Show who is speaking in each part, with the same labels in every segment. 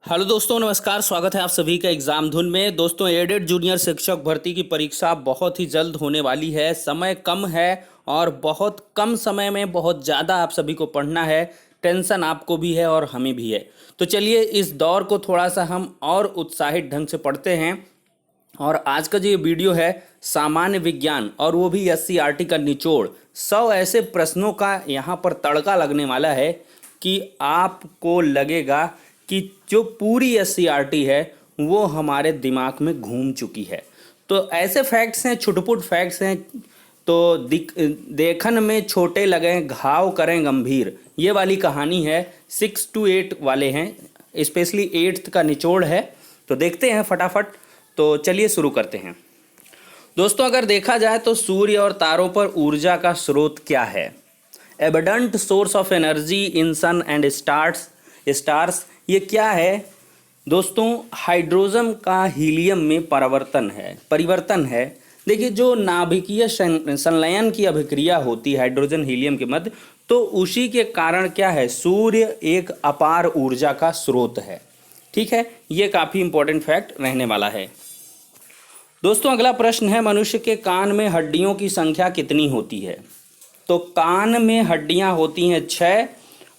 Speaker 1: Hello दोस्तों, नमस्कार। स्वागत है आप सभी का एग्जाम धुन में। दोस्तों, एडेड जूनियर शिक्षक भर्ती की परीक्षा बहुत ही जल्द होने वाली है। समय कम है और बहुत कम समय में बहुत ज़्यादा आप सभी को पढ़ना है। टेंशन आपको भी है और हमें भी है। तो चलिए इस दौर को थोड़ा सा हम और उत्साहित ढंग से पढ़ते हैं। और आज का जो ये वीडियो है सामान्य विज्ञान, और वो भी SCRT का निचोड़ 100 ऐसे प्रश्नों का यहाँ पर तड़का लगने वाला है कि आपको लगेगा कि जो पूरी SCRT है वो हमारे दिमाग में घूम चुकी है। तो ऐसे फैक्ट्स हैं, छुटपुट फैक्ट्स हैं, तो देखन में छोटे लगें घाव करें गंभीर, ये वाली कहानी है। 6 to 8 वाले हैं, स्पेशली 8th का निचोड़ है। तो देखते हैं फटाफट। तो चलिए शुरू करते हैं। दोस्तों, अगर देखा जाए तो सूर्य और तारों पर ऊर्जा का स्रोत क्या है? Abundant source of energy in sun and stars ये क्या है? दोस्तों, हाइड्रोजन का हीलियम में परिवर्तन है। देखिए, जो नाभिकीय संलयन की अभिक्रिया होती है हाइड्रोजन हीलियम के मध्य, तो उसी के कारण क्या है, सूर्य एक अपार ऊर्जा का स्रोत है। ठीक है, ये काफ़ी इंपॉर्टेंट फैक्ट रहने वाला है। दोस्तों, अगला प्रश्न है, मनुष्य के कान में हड्डियों की संख्या कितनी होती है? तो कान में हड्डियां होती हैं 6,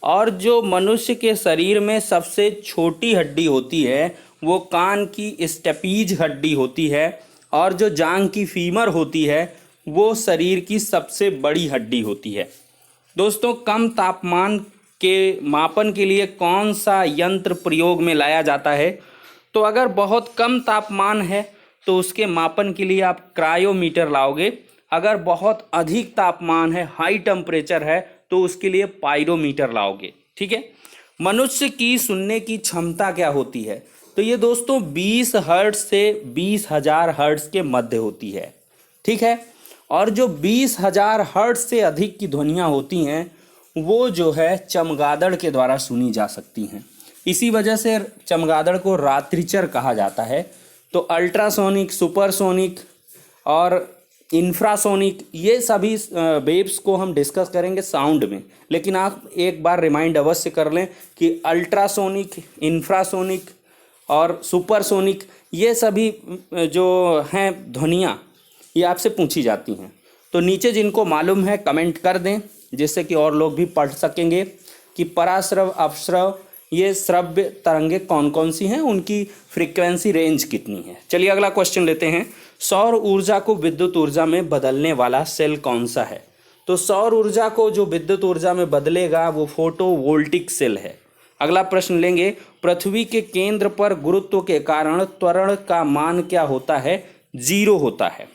Speaker 1: और जो मनुष्य के शरीर में सबसे छोटी हड्डी होती है वो कान की स्टेपीज हड्डी होती है, और जो जांघ की फीमर होती है वो शरीर की सबसे बड़ी हड्डी होती है। दोस्तों, कम तापमान के मापन के लिए कौन सा यंत्र प्रयोग में लाया जाता है? तो अगर बहुत कम तापमान है तो उसके मापन के लिए आप क्रायोमीटर लाओगे। अगर बहुत अधिक तापमान है, हाई टेम्परेचर है, तो उसके लिए पायरोमीटर लाओगे। ठीक है। मनुष्य की सुनने की क्षमता क्या होती है? तो ये दोस्तों 20 हर्ट्ज से 20,000 हर्ट्ज के मध्य होती है। ठीक है। और जो 20,000 हर्ट्ज से अधिक की ध्वनियाँ होती हैं वो जो है चमगादड़ के द्वारा सुनी जा सकती हैं। इसी वजह से चमगादड़ को रात्रिचर कहा जाता है। तो अल्ट्रासोनिक, सुपरसोनिक और इंफ्रासोनिक, ये सभी वेव्स को हम डिस्कस करेंगे साउंड में। लेकिन आप एक बार रिमाइंड अवश्य कर लें कि अल्ट्रासोनिक, इंफ्रासोनिक और सुपरसोनिक, ये सभी जो हैं ध्वनियाँ, ये आपसे पूछी जाती हैं। तो नीचे जिनको मालूम है कमेंट कर दें, जिससे कि और लोग भी पढ़ सकेंगे कि पराश्रव, अपश्रव, ये श्रव्य तरंगे कौन कौन सी हैं, उनकी फ्रीक्वेंसी रेंज कितनी है। चलिए अगला क्वेश्चन लेते हैं। सौर ऊर्जा को विद्युत ऊर्जा में बदलने वाला सेल कौन सा है? तो सौर ऊर्जा को जो विद्युत ऊर्जा में बदलेगा वो फोटोवोल्टिक सेल है। अगला प्रश्न लेंगे, पृथ्वी के केंद्र पर गुरुत्व के कारण त्वरण का मान क्या होता है? 0 होता है।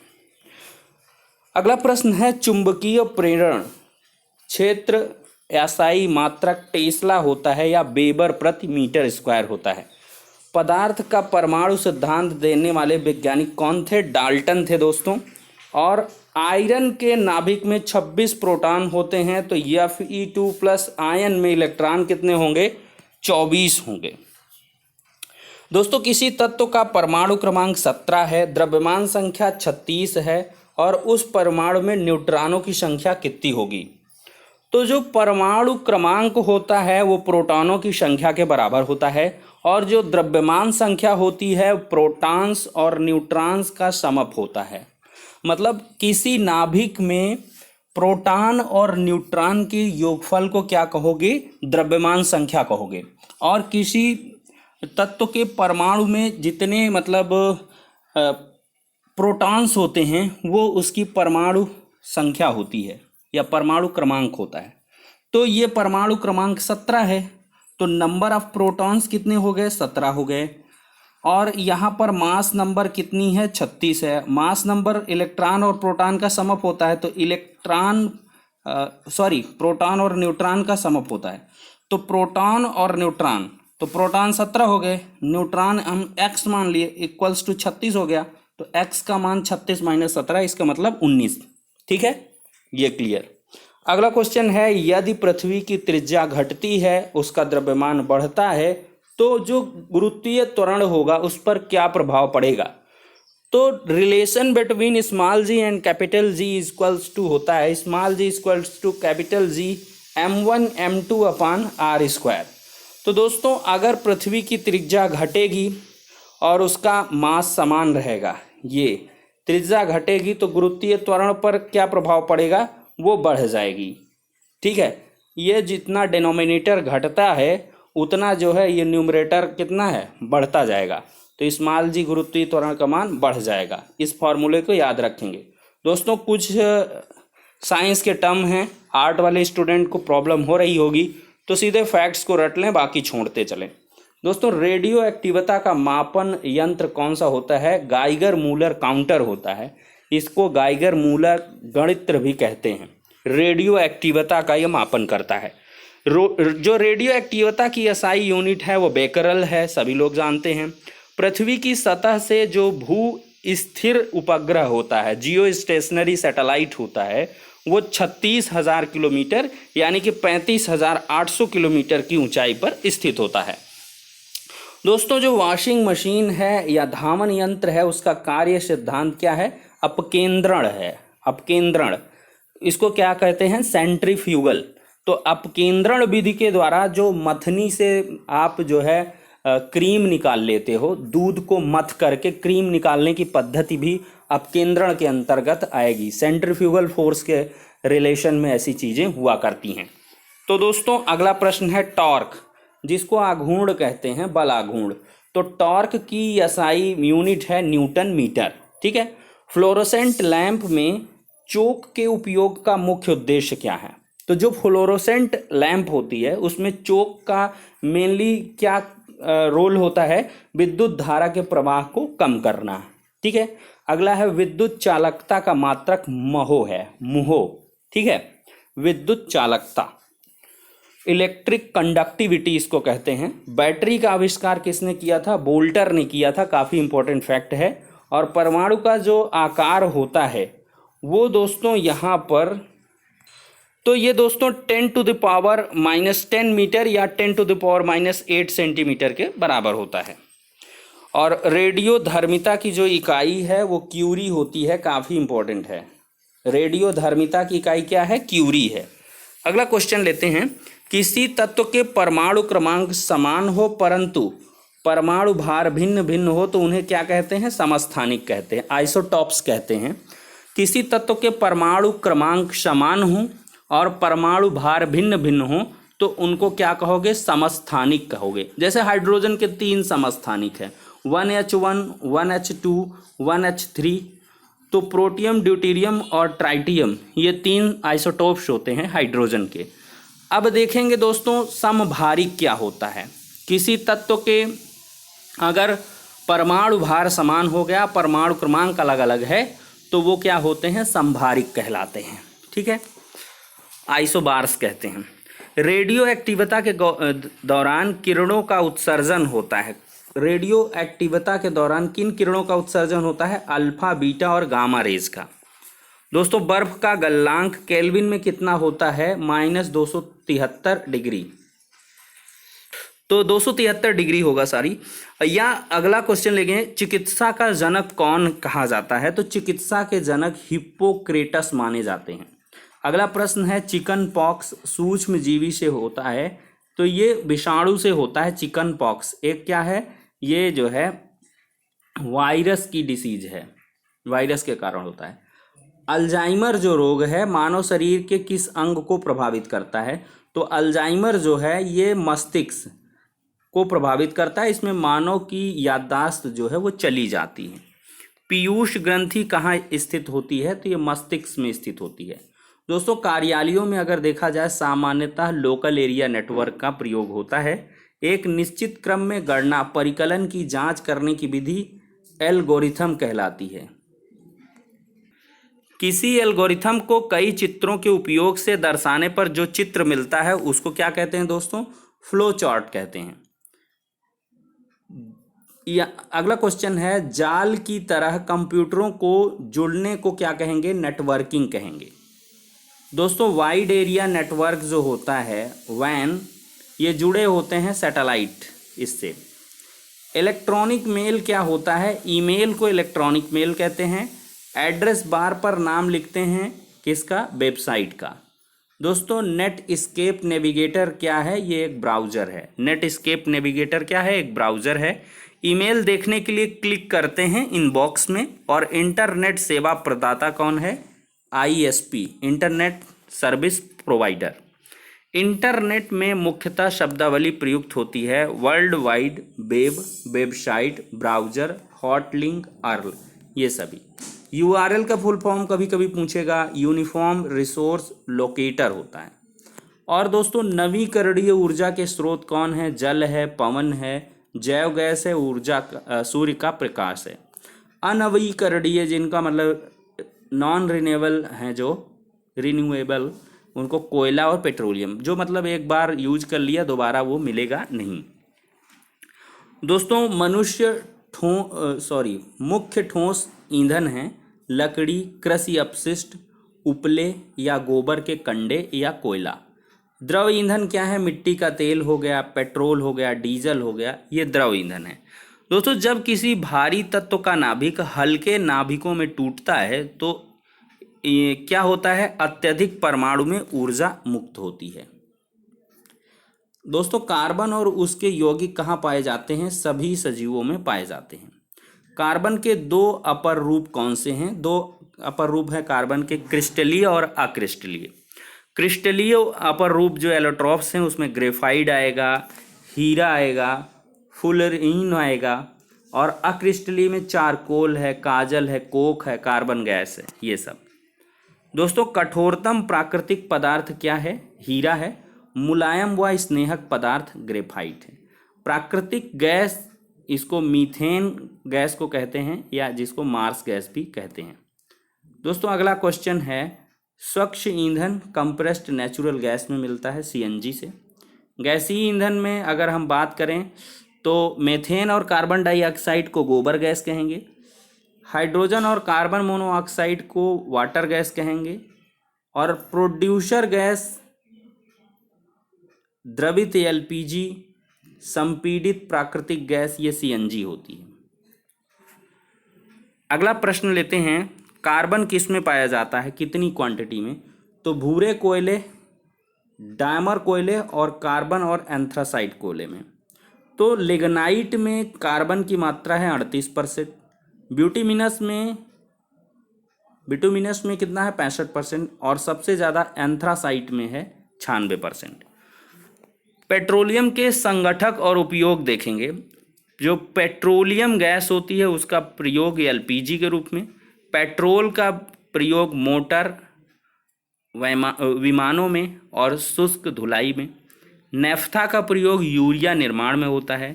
Speaker 1: अगला प्रश्न है, चुंबकीय प्रेरण क्षेत्र एसआई मात्रक टेस्ला होता है या वेबर प्रति मीटर स्क्वायर होता है? पदार्थ का परमाणु सिद्धांत देने वाले वैज्ञानिक कौन थे? डाल्टन थे दोस्तों। और आयरन के नाभिक में 26 प्रोटॉन होते हैं, तो Fe2+ आयन में इलेक्ट्रॉन कितने होंगे? 24 होंगे। दोस्तों, किसी तत्व का परमाणु क्रमांक 17 है, द्रव्यमान संख्या 36 है, और उस परमाणु में न्यूट्रॉनों की संख्या कितनी होगी? तो जो परमाणु क्रमांक होता है वो प्रोटॉनों की संख्या के बराबर होता है, और जो द्रव्यमान संख्या होती है प्रोटॉन्स और न्यूट्रॉन्स का समअप होता है। मतलब किसी नाभिक में प्रोटॉन और न्यूट्रॉन के योगफल को क्या कहोगे? द्रव्यमान संख्या कहोगे। और किसी तत्व के परमाणु में जितने प्रोटॉन्स होते हैं वो उसकी परमाणु संख्या होती है या परमाणु क्रमांक होता है। तो ये परमाणु क्रमांक 17 है, तो नंबर ऑफ प्रोटॉन्स कितने हो गए? 17 हो गए। और यहाँ पर मास नंबर कितनी है? 36 है। मास नंबर इलेक्ट्रॉन और प्रोटॉन का समअप होता है, तो प्रोटॉन और न्यूट्रॉन का समअप होता है। तो प्रोटॉन और न्यूट्रॉन, तो प्रोटॉन 17 हो गए, न्यूट्रॉन हम x मान लिए इक्वल्स टू 36 हो गया, तो x का मान 36 - 17, इसका मतलब 19। ठीक है, ये क्लियर। अगला क्वेश्चन है, यदि पृथ्वी की त्रिज्या घटती है, उसका द्रव्यमान बढ़ता है, तो जो गुरुत्वीय त्वरण होगा उस पर क्या प्रभाव पड़ेगा? तो relation between small g and capital G equals to होता है, small g equals to capital G m1 m2 upon r square. तो दोस्तों अगर पृथ्वी की त्रिज्या घटेगी और उसका मास समान रहेगा, ये त्रिज्या घटेगी तो गुरुत्वीय त्वरण पर क्या प्रभाव पड़ेगा, वो बढ़ जाएगी। ठीक है, ये जितना डिनोमिनेटर घटता है उतना जो है ये न्यूमरेटर कितना है, बढ़ता जाएगा। तो स्मॉल जी गुरुत्वीय त्वरण का मान बढ़ जाएगा। इस फॉर्मूले को याद रखेंगे। दोस्तों कुछ साइंस के टर्म हैं, आर्ट वाले स्टूडेंट को प्रॉब्लम हो रही होगी तो सीधे फैक्ट्स को रट लें, बाकी छोड़ते चलें। दोस्तों रेडियो एक्टिवता का मापन यंत्र कौन सा होता है, गाइगर मूलर काउंटर होता है। इसको गाइगर मूलर गणित्र भी कहते हैं। रेडियो एक्टिवता का यह मापन करता है। जो रेडियो एक्टिवता की एसआई यूनिट है वो बेकरल है, सभी लोग जानते हैं। पृथ्वी की सतह से जो भू स्थिर उपग्रह होता है, जियो स्टेशनरी सैटेलाइट होता है, वो 36,000 किलोमीटर यानी कि 35,800 किलोमीटर की ऊंचाई पर स्थित होता है। दोस्तों जो वॉशिंग मशीन है या धावन यंत्र है उसका कार्य सिद्धांत क्या है, अपकेंद्रण है। अपकेंद्रण, इसको क्या कहते हैं, सेंट्रीफ्यूगल। तो अपकेंद्रण विधि के द्वारा जो मथनी से आप जो है क्रीम निकाल लेते हो, दूध को मथ करके क्रीम निकालने की पद्धति भी अपकेंद्रण के अंतर्गत आएगी। सेंट्रीफ्यूगल फोर्स के रिलेशन में ऐसी चीज़ें हुआ करती हैं। तो दोस्तों अगला प्रश्न है टॉर्क, जिसको आघूर्ण कहते हैं, बल आघूर्ण। तो टॉर्क की एसआई यूनिट है न्यूटन मीटर। ठीक है, फ्लोरोसेंट लैंप में चोक के उपयोग का मुख्य उद्देश्य क्या है। तो जो फ्लोरोसेंट लैंप होती है उसमें चोक का मेनली क्या रोल होता है, विद्युत धारा के प्रवाह को कम करना। ठीक है, अगला है विद्युत चालकता का मात्रक महो है, मुहो। ठीक है, विद्युत चालकता, इलेक्ट्रिक कंडक्टिविटी इसको कहते हैं। बैटरी का आविष्कार किसने किया था, बोल्टर ने किया था, काफ़ी इंपॉर्टेंट फैक्ट है। और परमाणु का जो आकार होता है वो दोस्तों यहाँ पर, तो ये दोस्तों 10⁻⁻10 मीटर या 10⁻⁻8 सेंटीमीटर के बराबर होता है। और रेडियो धर्मिता की जो इकाई है वो क्यूरी होती है, काफ़ी इंपॉर्टेंट है। रेडियो धर्मिता की इकाई क्या है, क्यूरी है। अगला क्वेश्चन लेते हैं, किसी तत्व के परमाणु क्रमांक समान हो परंतु परमाणु भार भिन्न भिन्न हो तो उन्हें क्या कहते हैं, समस्थानिक कहते हैं, आइसोटॉप्स कहते हैं। किसी तत्व के परमाणु क्रमांक समान हो और परमाणु भार भिन्न भिन्न हो तो उनको क्या कहोगे, समस्थानिक कहोगे। जैसे हाइड्रोजन के 3 समस्थानिक हैं, 1H1, 1H2, 1H3। तो प्रोटियम, ड्यूटेरियम और ट्राइटियम ये 3 आइसोटोप्स होते हैं हाइड्रोजन के। अब देखेंगे दोस्तों समभारिक क्या होता है। किसी तत्व के अगर परमाणु भार समान हो गया, परमाणु क्रमांक अलग अलग है, तो वो क्या होते हैं, समभारिक कहलाते हैं। ठीक है, आइसोबार्स कहते हैं। रेडियो एक्टिवता के दौरान किरणों का उत्सर्जन होता है। रेडियो एक्टिवता के दौरान किन किरणों का उत्सर्जन होता है, अल्फा, बीटा और गामा रेज का। दोस्तों बर्फ का गलनांक केल्विन में कितना होता है, -273 डिग्री। तो 273 डिग्री होगा सारी। या अगला क्वेश्चन लेंगे, चिकित्सा का जनक कौन कहा जाता है। तो चिकित्सा के जनक हिप्पोक्रेटस माने जाते हैं। अगला प्रश्न है, चिकन पॉक्स सूक्ष्म जीवी से होता है। तो ये विषाणु से होता है चिकन पॉक्स। एक क्या है, ये जो है वायरस की डिसीज है, वायरस के कारण होता है। अल्जाइमर जो रोग है मानव शरीर के किस अंग को प्रभावित करता है। तो अल्जाइमर जो है ये मस्तिष्क को प्रभावित करता है। इसमें मानव की याददाश्त जो है वो चली जाती है। पीयूष ग्रंथि कहाँ स्थित होती है, तो ये मस्तिष्क में स्थित होती है। दोस्तों कार्यालयों में अगर देखा जाए सामान्यतः लोकल एरिया नेटवर्क का प्रयोग होता है। एक निश्चित क्रम में गणना परिकलन की जांच करने की विधि एल्गोरिथम कहलाती है। किसी एल्गोरिथम को कई चित्रों के उपयोग से दर्शाने पर जो चित्र मिलता है उसको क्या कहते हैं दोस्तों, फ्लो चार्ट कहते हैं। या अगला क्वेश्चन है, जाल की तरह कंप्यूटरों को जुड़ने को क्या कहेंगे, नेटवर्किंग कहेंगे। दोस्तों वाइड एरिया नेटवर्क जो होता है वैन, ये जुड़े होते हैं सैटेलाइट इससे। इलेक्ट्रॉनिक मेल क्या होता है, ईमेल को इलेक्ट्रॉनिक मेल कहते हैं। एड्रेस बार पर नाम लिखते हैं किसका, वेबसाइट का। दोस्तों नेट स्केप नेविगेटर क्या है? ये एक ब्राउज़र है। नेट स्केप नेविगेटर क्या है? एक ब्राउज़र है। ईमेल देखने के लिए क्लिक करते हैं इनबॉक्स में। और इंटरनेट सेवा प्रदाता कौन है? ISP, internet service provider. Internet में मुख्यतः शब्दावली प्रयुक्त होती है world wide web, website, browser, hot link, earl, ये सभी। यूआरएल का फुल फॉर्म कभी कभी पूछेगा, यूनिफॉर्म रिसोर्स लोकेटर होता है। और दोस्तों नवीकरणीय ऊर्जा के स्रोत कौन है? जल है, पवन है, जैव गैस है, सूर्य का प्रकाश है। अनवीकरणीय जिनका मतलब नॉन रिन्यूएबल हैं, जो रिन्यूएबल, उनको कोयला और पेट्रोलियम, जो मतलब एक बार यूज कर लिया दोबारा वो मिलेगा नहीं। दोस्तों मुख्य ठोस ईंधन हैं लकड़ी, कृषि अपशिष्ट, उपले या गोबर के कंडे या कोयला। द्रव ईंधन क्या है? मिट्टी का तेल हो गया, पेट्रोल हो गया, डीजल हो गया, ये द्रव ईंधन है। दोस्तों जब किसी भारी तत्व का नाभिक हल्के नाभिकों में टूटता है तो ये क्या होता है? अत्यधिक परमाणु में ऊर्जा मुक्त होती है। दोस्तों कार्बन और उसके यौगिक कहाँ पाए जाते हैं? सभी सजीवों में पाए जाते हैं। कार्बन के दो अपर रूप कौन से हैं? दो अपर रूप है कार्बन के, क्रिस्टलीय और अक्रिस्टलीय। क्रिस्टलीय अपर रूप जो एलोट्रॉप्स हैं उसमें ग्रेफाइट आएगा, हीरा आएगा, फुलरीन आएगा। और अक्रिस्टलीय में चारकोल है, काजल है, कोक है, कार्बन गैस है, ये सब। दोस्तों कठोरतम प्राकृतिक पदार्थ क्या है? हीरा है। मुलायम व स्नेहक पदार्थ ग्रेफाइट है। प्राकृतिक गैस, इसको मीथेन गैस को कहते हैं या जिसको मार्स गैस भी कहते हैं। दोस्तों अगला क्वेश्चन है, स्वच्छ ईंधन कंप्रेस्ड नेचुरल गैस में मिलता है सीएनजी से। गैसीय ईंधन में अगर हम बात करें तो मेथेन और कार्बन डाइऑक्साइड को गोबर गैस कहेंगे, हाइड्रोजन और कार्बन मोनोऑक्साइड को वाटर गैस कहेंगे, और प्रोड्यूसर गैस द्रवित एलपीजी, संपीड़ित प्राकृतिक गैस, ये सीएनजी होती है। अगला प्रश्न लेते हैं, कार्बन किस में पाया जाता है, कितनी क्वांटिटी में? तो भूरे कोयले, डायमर कोयले और कार्बन और एंथ्रासाइट कोयले में। तो लिग्नाइट में कार्बन की मात्रा है 38%, बिटुमिनस में कितना है? 65%, और सबसे ज़्यादा एंथ्रासाइट में है 96%। पेट्रोलियम के संगठक और उपयोग देखेंगे। जो पेट्रोलियम गैस होती है उसका प्रयोग एलपीजी के रूप में, पेट्रोल का प्रयोग मोटर, विमानों में और शुष्क धुलाई में, नेफ्था का प्रयोग यूरिया निर्माण में होता है,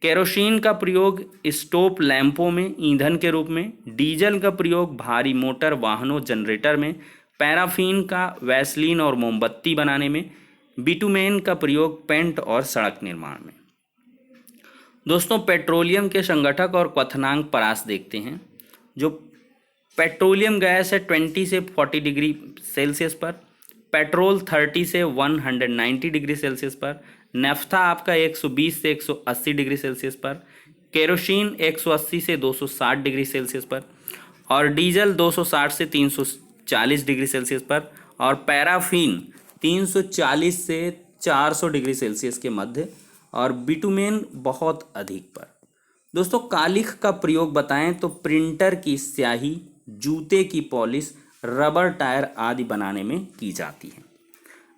Speaker 1: केरोसिन का प्रयोग स्टोव लैंपों में ईंधन के रूप में, डीजल का प्रयोग भारी मोटर वाहनों जनरेटर में, पैराफिन का वैसलीन और मोमबत्ती बनाने में, बिटुमेन का प्रयोग पेंट और सड़क निर्माण में। दोस्तों पेट्रोलियम के संगठक और क्वथनांक परास देखते हैं। जो पेट्रोलियम गैस है 20 से 40 डिग्री सेल्सियस पर, पेट्रोल 30 से 190 डिग्री सेल्सियस पर, नेफ्था आपका 120 से 180 डिग्री सेल्सियस पर, केरोसिन 180 से 260 डिग्री सेल्सियस पर, और डीजल 260 से 340 डिग्री सेल्सियस पर, और पैराफिन 340 से 400 डिग्री सेल्सियस के मध्य, और बिटुमेन बहुत अधिक पर। दोस्तों कालिख का प्रयोग बताएं तो प्रिंटर की स्याही, जूते की पॉलिश, रबर टायर आदि बनाने में की जाती है।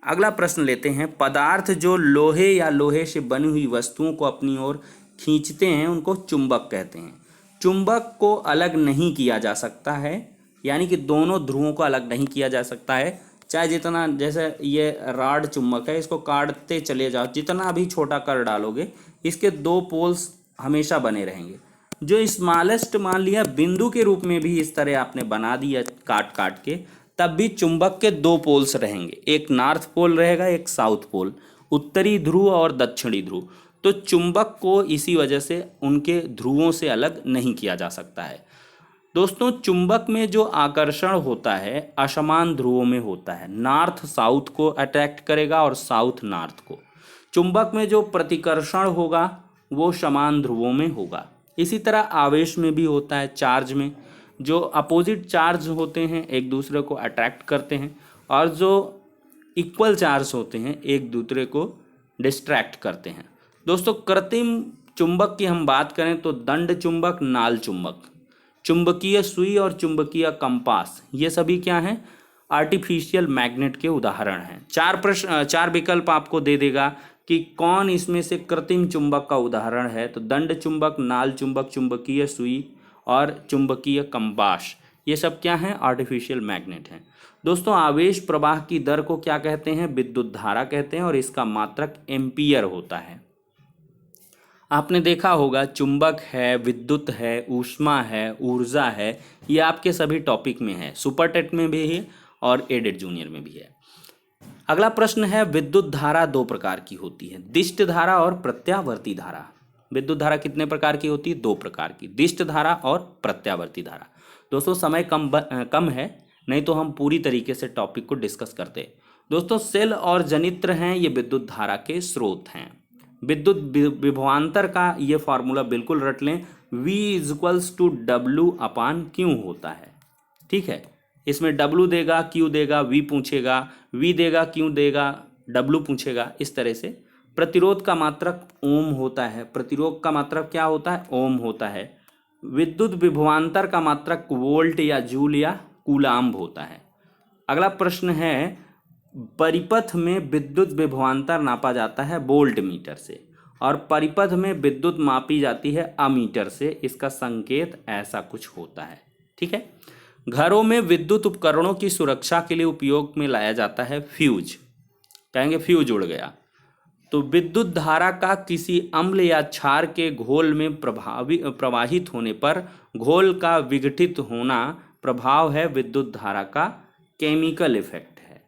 Speaker 1: अगला प्रश्न लेते हैं, पदार्थ जो लोहे या लोहे से बनी हुई वस्तुओं को अपनी ओर खींचते हैं उनको चुंबक कहते हैं। चुंबक को अलग नहीं किया जा सकता है, यानी कि दोनों ध्रुवों को अलग नहीं किया जा सकता है। चाहे जितना, जैसे ये राड चुंबक है, इसको काटते चले जाओ, जितना भी छोटा कर डालोगे इसके दो पोल्स हमेशा बने रहेंगे। जो स्मॉलेस्ट मान लिया बिंदु के रूप में भी इस तरह आपने बना दिया काट काट के, तब भी चुंबक के दो पोल्स रहेंगे, एक नॉर्थ पोल रहेगा, एक साउथ पोल, उत्तरी ध्रुव और दक्षिणी ध्रुव। तो चुंबक को इसी वजह से उनके ध्रुवों से अलग नहीं किया जा सकता है। दोस्तों चुंबक में जो आकर्षण होता है असमान ध्रुवों में होता है, नॉर्थ साउथ को अट्रैक्ट करेगा और साउथ नॉर्थ को। चुंबक में जो प्रतिकर्षण होगा वो समान ध्रुवों में होगा। इसी तरह आवेश में भी होता है, चार्ज में जो अपोजिट चार्ज होते हैं एक दूसरे को अट्रैक्ट करते हैं, और जो इक्वल चार्ज होते हैं, एक दूसरे को डिस्ट्रैक्ट करते हैं। दोस्तों कृत्रिम चुंबक की हम बात करें तो दंड चुंबक, नाल चुंबक, चुंबकीय सुई और चुंबकीय कंपास, ये सभी क्या हैं? आर्टिफिशियल मैग्नेट के उदाहरण हैं। चार विकल्प आपको दे देगा कि कौन इसमें से कृत्रिम चुंबक का उदाहरण है। तो दंड चुंबक, नाल चुंबक, चुंबकीय सुई और चुंबकीय कंपास, ये सब क्या हैं? आर्टिफिशियल मैग्नेट हैं। दोस्तों आवेश प्रवाह की दर को क्या कहते हैं? विद्युत धारा कहते हैं और इसका मात्रक एम्पियर होता है। आपने देखा होगा चुंबक है, विद्युत है, ऊष्मा है, ऊर्जा है, ये आपके सभी टॉपिक में है, सुपर टेट में भी है और एडेड जूनियर में भी है। अगला प्रश्न है, विद्युत धारा दो प्रकार की होती है, दिष्ट धारा और प्रत्यावर्ती धारा। विद्युत धारा कितने प्रकार की होती है? दो प्रकार की, दिष्ट धारा और प्रत्यावर्ती धारा। दोस्तों समय कम है, नहीं तो हम पूरी तरीके से टॉपिक को डिस्कस करते। दोस्तों सेल और जनित्र हैं, ये विद्युत धारा के स्रोत हैं। विद्युत विभवांतर का ये फॉर्मूला बिल्कुल रट लें, V = W/Q होता है। ठीक है, इसमें W देगा, Q देगा, V पूछेगा, V देगा, Q देगा, W पूछेगा, इस तरह से। प्रतिरोध का मात्रक ओम होता है। प्रतिरोध का मात्रक क्या होता है? ओम होता है। विद्युत विभवांतर का मात्रक वोल्ट या जूल या कूलाम्ब होता है। अगला प्रश्न है, परिपथ में विद्युत विभवांतर नापा जाता है वोल्ट मीटर से और परिपथ में विद्युत मापी जाती है अमीटर से। इसका संकेत ऐसा कुछ होता है। ठीक है, घरों में विद्युत उपकरणों की सुरक्षा के लिए उपयोग में लाया जाता है फ्यूज। कहेंगे फ्यूज उड़ गया। तो विद्युत धारा का किसी अम्ल या क्षार के घोल में प्रवाहित होने पर घोल का विघटित होना प्रभाव है विद्युत धारा का केमिकल इफेक्ट है।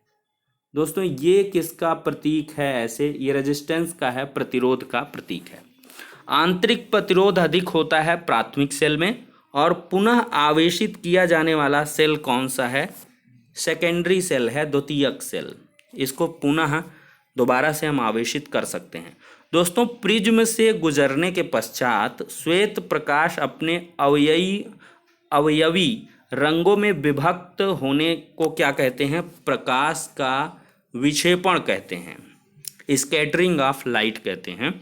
Speaker 1: दोस्तों ये किसका प्रतीक है? ऐसे ये रेजिस्टेंस का है, प्रतिरोध का प्रतीक है। आंतरिक प्रतिरोध अधिक होता है प्राथमिक सेल में और पुनः आवेशित किया जाने वाला सेल कौन सा है? सेकेंडरी सेल है, द्वितीयक सेल। इसको पुनः दोबारा से हम आवेशित कर सकते हैं। दोस्तों प्रिज्म से गुजरने के पश्चात श्वेत प्रकाश अपने अवयवी रंगों में विभक्त होने को क्या कहते हैं? प्रकाश का विक्षेपण कहते हैं, स्कैटरिंग ऑफ लाइट कहते हैं।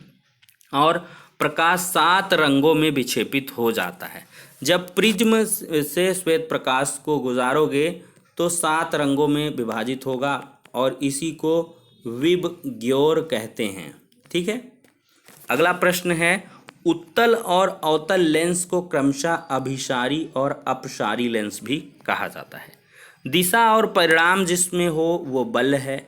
Speaker 1: और प्रकाश 7 रंगों में विक्षेपित हो जाता है। जब प्रिज्म से श्वेत प्रकाश को गुजारोगे तो 7 रंगों में विभाजित होगा और इसी को विबग्योर कहते हैं। ठीक है, अगला प्रश्न है, उत्तल और अवतल लेंस को क्रमशः अभिसारी और अपसारी लेंस भी कहा जाता है। दिशा और परिमाण जिसमें हो वो बल है,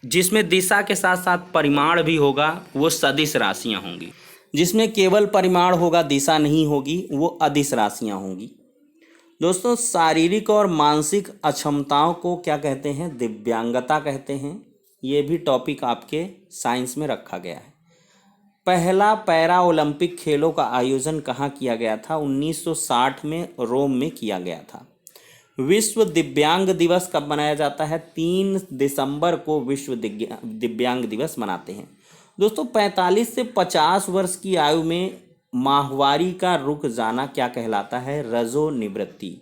Speaker 1: जिसमें दिशा के साथ साथ परिमाण भी होगा वो सदिश राशियां होंगी। जिसमें केवल परिमाण होगा, दिशा नहीं होगी, वो अदिश राशियां होंगी। दोस्तों शारीरिक और मानसिक अक्षमताओं को क्या कहते हैं? दिव्यांगता कहते हैं। ये भी टॉपिक आपके साइंस में रखा गया है। पहला पैरा ओलंपिक खेलों का आयोजन कहाँ किया गया था? 1960 में रोम में किया गया था। विश्व दिव्यांग दिवस कब मनाया जाता है? 3 दिसंबर को विश्व दिव्यांग दिवस मनाते हैं। दोस्तों 45 से 50 वर्ष की आयु में माहवारी का रुक जाना क्या कहलाता है? रजोनिवृत्ति।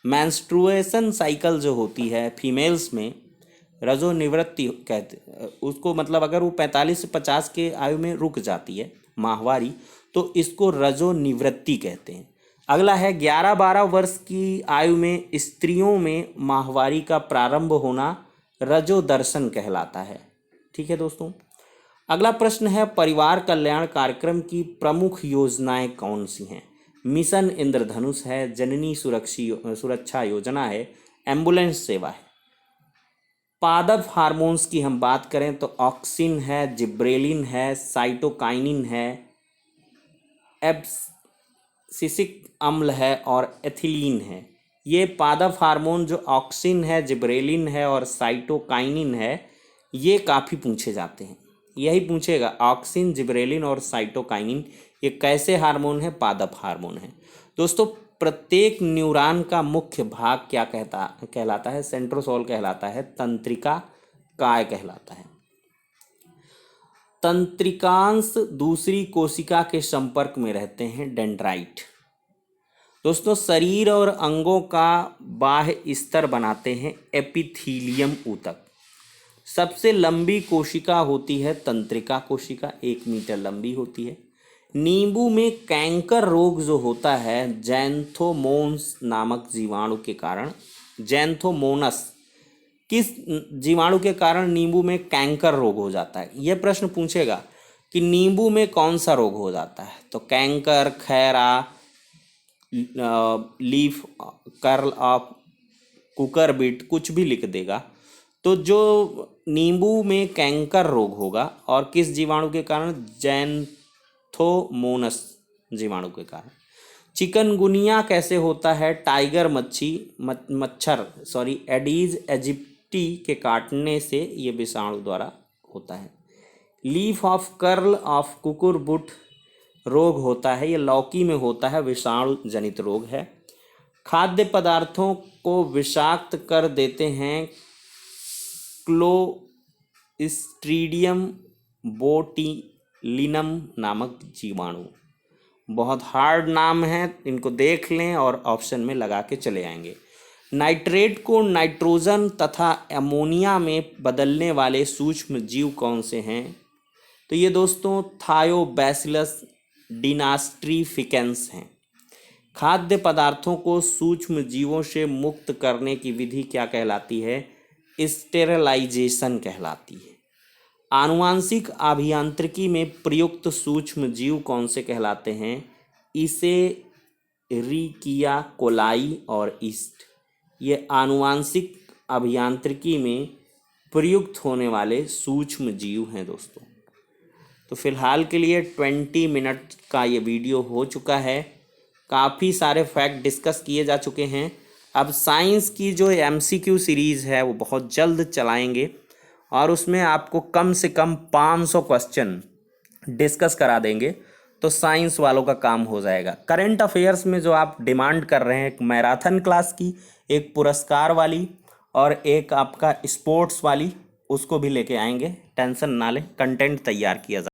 Speaker 1: मेंस्ट्रुएशन साइकिल जो होती है फीमेल्स में, रजोनिवृत्ति कहते उसको, मतलब अगर वो 45 से 50 के आयु में रुक जाती है माहवारी तो इसको रजोनिवृत्ति कहते हैं। अगला है 11-12 वर्ष की आयु में स्त्रियों में माहवारी का प्रारंभ होना रजोदर्शन कहलाता है। ठीक है दोस्तों, अगला प्रश्न है, परिवार कल्याण कार्यक्रम की प्रमुख योजनाएं कौन सी हैं? मिशन इंद्रधनुष है, जननी सुरक्षा योजना है, एम्बुलेंस सेवा है। पादप हार्मोन्स की हम बात करें तो ऑक्सिन है, जिब्रेलिन है, साइटोकाइनिन है, एब्सिसिक अम्ल है और एथिलीन है। ये पादप हार्मोन जो ऑक्सिन है, जिब्रेलिन है और साइटोकाइनिन है, ये काफ़ी पूछे जाते हैं। यही पूछेगा, ऑक्सिन, जिब्रेलिन और साइटोकाइनिन ये कैसे हार्मोन है? पादप हार्मोन है। दोस्तों प्रत्येक न्यूरॉन का मुख्य भाग क्या कहलाता है? सेंट्रोसोल कहलाता है, तंत्रिका काय कहलाता है। तंत्रिकांश दूसरी कोशिका के संपर्क में रहते हैं, डेंड्राइट। दोस्तों शरीर और अंगों का बाह्य स्तर बनाते हैं एपिथीलियम ऊतक। सबसे लंबी कोशिका होती है तंत्रिका कोशिका, 1 मीटर लंबी होती है। नींबू में कैंकर रोग जो होता है जैंथोमोन्स नामक जीवाणु के कारण, जैंथोमोनस किस जीवाणु के कारण नींबू में कैंकर रोग हो जाता है? यह प्रश्न पूछेगा कि नींबू में कौन सा रोग हो जाता है, तो कैंकर, खैरा, लीफ कर्ल ऑफ कुकरबिट, कुछ भी लिख देगा। तो जो नींबू में कैंकर रोग होगा और किस जीवाणु के कारण? जैंथोमोनस जीवाणु के कारण। चिकनगुनिया कैसे होता है? टाइगर मच्छर एडीज एजिप्टी के काटने से ये विषाणु द्वारा होता है। लीफ ऑफ कर्ल ऑफ कुकुरबुट रोग होता है, ये लौकी में होता है, विषाणु जनित रोग है। खाद्य पदार्थों को विषाक्त कर देते हैं क्लोस्ट्रीडियम बोटिलिनम नामक जीवाणु। बहुत हार्ड नाम है, इनको देख लें और ऑप्शन में लगा के चले आएंगे। नाइट्रेट को नाइट्रोजन तथा अमोनिया में बदलने वाले सूक्ष्म जीव कौन से हैं? तो ये दोस्तों थायोबैसिलस डिनास्ट्रीफिकेंस हैं। खाद्य पदार्थों को सूक्ष्म जीवों से मुक्त करने की विधि क्या कहलाती है? स्टेरिलाइजेशन कहलाती है। आनुवांशिक अभियांत्रिकी में प्रयुक्त सूक्ष्म जीव कौन से कहलाते हैं? इसेरिकिया कोलाई और ईस्ट, ये आनुवांशिक अभियांत्रिकी में प्रयुक्त होने वाले सूक्ष्म जीव हैं दोस्तों। तो फिलहाल के लिए 20 मिनट का ये वीडियो हो चुका है। काफ़ी सारे फैक्ट डिस्कस किए जा चुके हैं। अब साइंस की जो MCQ सीरीज़ है वो बहुत जल्द चलाएंगे और उसमें आपको कम से कम 500 क्वेश्चन डिस्कस करा देंगे, तो साइंस वालों का काम हो जाएगा। करंट अफेयर्स में जो आप डिमांड कर रहे हैं, एक मैराथन क्लास की, एक पुरस्कार वाली और एक आपका स्पोर्ट्स वाली, उसको भी लेके आएंगे, टेंशन ना लें, कंटेंट तैयार किया जाए।